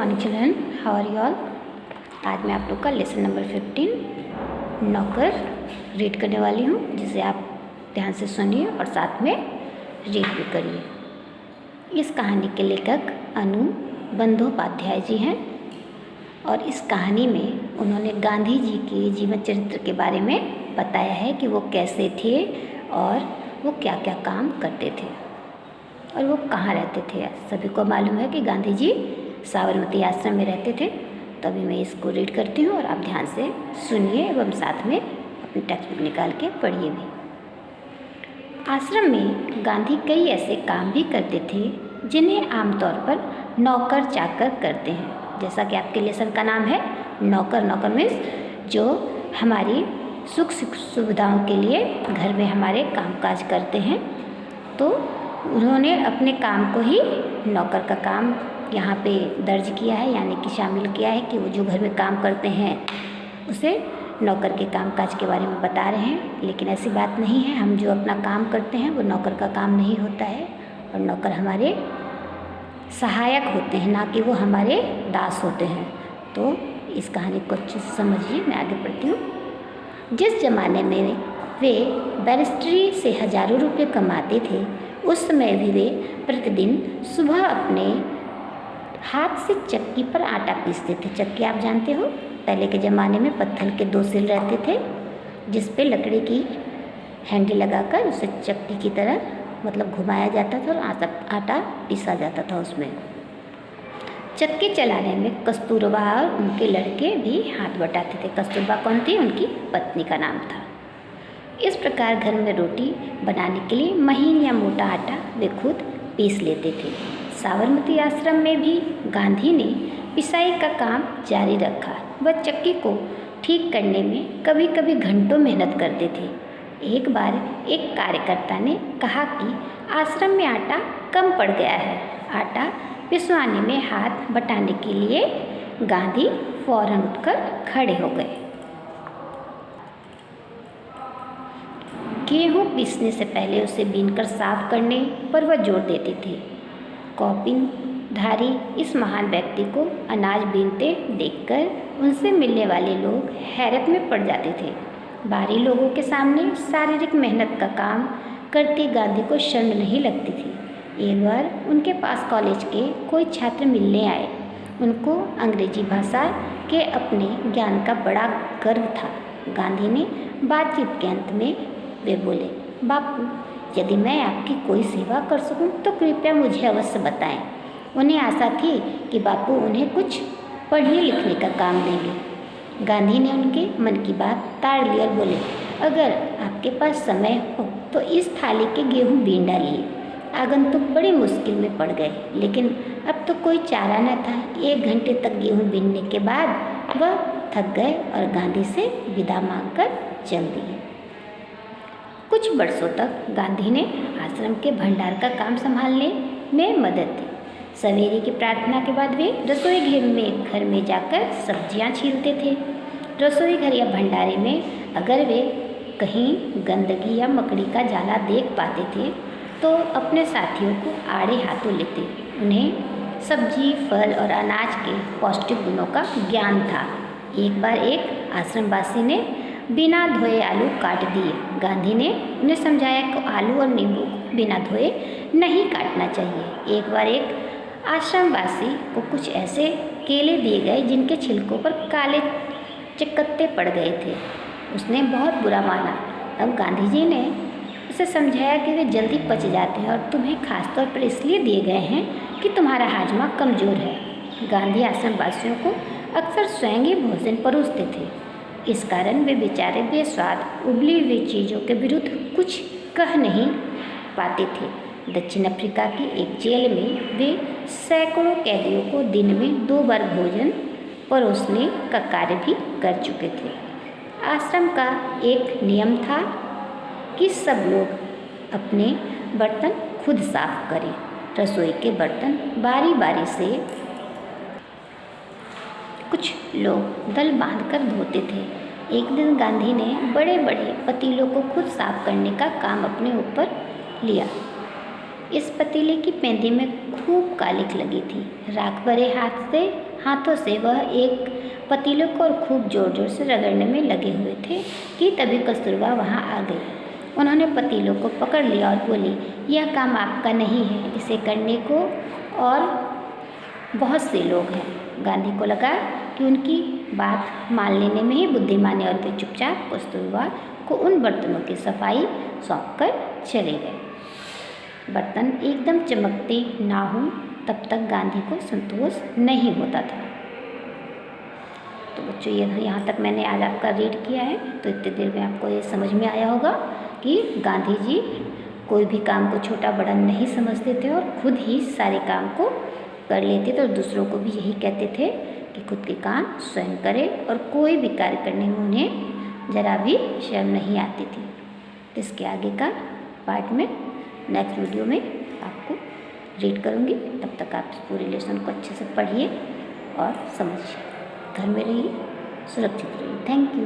Morning children, how are you all. आज मैं आप लोग का लेसन नंबर 15 नौकर रीड करने वाली हूँ, जिसे आप ध्यान से सुनिए और साथ में रीड भी करिए। इस कहानी के लेखक अनु बंदोपाध्याय जी हैं और इस कहानी में उन्होंने गांधी जी के जीवन चरित्र के बारे में बताया है कि वो कैसे थे और वो क्या क्या काम करते थे और वो कहाँ रहते थे। सभी को मालूम है कि गांधी जी साबरमती आश्रम में रहते थे। तो अभी मैं इसको रीड करती हूँ और आप ध्यान से सुनिए एवं साथ में अपनी टेक्स्ट बुक निकाल के पढ़िए भी। आश्रम में गांधी कई ऐसे काम भी करते थे जिन्हें आमतौर पर नौकर चाकर करते हैं। जैसा कि आपके लेसन का नाम है नौकर। नौकर मीन्स जो हमारी सुख सुविधाओं के लिए घर में हमारे कामकाज करते हैं। तो उन्होंने अपने काम को ही नौकर का काम यहाँ पे दर्ज किया है, यानी कि शामिल किया है कि वो जो घर में काम करते हैं उसे नौकर के कामकाज के बारे में बता रहे हैं। लेकिन ऐसी बात नहीं है, हम जो अपना काम करते हैं वो नौकर का काम नहीं होता है और नौकर हमारे सहायक होते हैं, ना कि वो हमारे दास होते हैं। तो इस कहानी को अच्छे से समझिए। मैं आगे पढ़ती हूँ। जिस जमाने में वे बैरिस्ट्री से हजारों रुपये कमाते थे, उस समय भी वे प्रतिदिन सुबह अपने हाथ से चक्की पर आटा पीसते थे। चक्की आप जानते हो, पहले के ज़माने में पत्थर के 2 सिल रहते थे जिस पे लकड़ी की हैंडी लगाकर उसे चक्की की तरह मतलब घुमाया जाता था और आटा पीसा जाता था। उसमें चक्की चलाने में कस्तूरबा और उनके लड़के भी हाथ बटाते थे। कस्तूरबा कौन थी? उनकी पत्नी का नाम था। इस प्रकार घर में रोटी बनाने के लिए महीन या मोटा आटा वे खुद पीस लेते थे। साबरमती आश्रम में भी गांधी ने पिसाई का काम जारी रखा। वह चक्की को ठीक करने में कभी कभी घंटों मेहनत करते थे। एक बार एक कार्यकर्ता ने कहा कि आश्रम में आटा कम पड़ गया है। आटा पिसवाने में हाथ बटाने के लिए गांधी फौरन उठकर खड़े हो गए। गेहूँ पीसने से पहले उसे बीनकर साफ करने पर वह जोर देते थे। कॉपिनधारी इस महान व्यक्ति को अनाज बीनते देखकर उनसे मिलने वाले लोग हैरत में पड़ जाते थे। बाहरी लोगों के सामने शारीरिक मेहनत का काम करते गांधी को शर्म नहीं लगती थी। एक बार उनके पास कॉलेज के कोई छात्र मिलने आए। उनको अंग्रेजी भाषा के अपने ज्ञान का बड़ा गर्व था। गांधी ने बातचीत के अंत में वे बोले, बापू, यदि मैं आपकी कोई सेवा कर सकूं तो कृपया मुझे अवश्य बताएं। उन्हें आशा थी कि बापू उन्हें कुछ पढ़ने लिखने का काम देंगे। गांधी ने उनके मन की बात ताड़ ली और बोले, अगर आपके पास समय हो तो इस थाली के गेहूँ बीन डालिए। आगंतुक बड़ी मुश्किल में पड़ गए, लेकिन अब तो कोई चारा न था। 1 घंटे तक गेहूँ बीनने के बाद वह थक गए और गांधी से विदा मांगकर चल दिए। कुछ वर्षों तक गांधी ने आश्रम के भंडार का काम संभालने में मदद दी। सवेरे की प्रार्थना के बाद वे रसोई घर में जाकर सब्जियां छीलते थे। रसोई घर या भंडारे में अगर वे कहीं गंदगी या मकड़ी का जाला देख पाते थे तो अपने साथियों को आड़े हाथों लेते। उन्हें सब्जी, फल और अनाज के पौष्टिक गुणों का ज्ञान था। एक बार एक आश्रमवासी ने बिना धोए आलू काट दिए। गांधी ने उन्हें समझाया कि आलू और नींबू को बिना धोए नहीं काटना चाहिए। एक बार एक आश्रमवासी को कुछ ऐसे केले दिए गए जिनके छिलकों पर काले चकत्ते पड़ गए थे। उसने बहुत बुरा माना। अब गांधी जी ने उसे समझाया कि वे जल्दी पच जाते हैं और तुम्हें खासतौर पर इसलिए दिए गए हैं कि तुम्हारा हाजमा कमज़ोर है। गांधी आश्रमवासियों को अक्सर स्वयं ही भोजन परोसते थे। इस कारण वे बेचारे बेस्वाद उबली हुई चीज़ों के विरुद्ध कुछ कह नहीं पाते थे। दक्षिण अफ्रीका की एक जेल में वे सैकड़ों कैदियों को दिन में 2 बार भोजन परोसने का कार्य भी कर चुके थे। आश्रम का एक नियम था कि सब लोग अपने बर्तन खुद साफ करें। रसोई के बर्तन बारी बारी से कुछ लोग दल बांधकर धोते थे। एक दिन गांधी ने बड़े बड़े पतीलों को खुद साफ करने का काम अपने ऊपर लिया। इस पतीले की पेंदी में खूब कालिख लगी थी। राख भरे हाथों से वह एक पतीले को और खूब जोर जोर से रगड़ने में लगे हुए थे कि तभी कस्तूरबा वहाँ आ गई। उन्होंने पतीलों को पकड़ लिया और बोली, यह काम आपका नहीं है, इसे करने को और बहुत से लोग हैं। गांधी को लगा कि उनकी बात मान लेने में ही बुद्धिमानी, और वे चुपचाप कस्तूरबा को उन बर्तनों की सफाई सौंपकर चले गए। बर्तन एकदम चमकते ना हों तब तक गांधी को संतोष नहीं होता था। तो बच्चों, ये यहाँ तक मैंने आज आपका रीड किया है। तो इतनी देर में आपको ये समझ में आया होगा कि गांधी जी कोई भी काम को छोटा बड़ा नहीं समझते थे और खुद ही सारे काम को कर लेते थे, और दूसरों को भी यही कहते थे कि खुद के काम स्वयं करें, और कोई भी कार्य करने में उन्हें ज़रा भी शर्म नहीं आती थी। तो इसके आगे का पार्ट में नेक्स्ट वीडियो में आपको रीड करूँगी। तब तक आप इस पूरे लेसन को अच्छे से पढ़िए और समझिए। घर में रहिए, सुरक्षित रहिए। Thank you.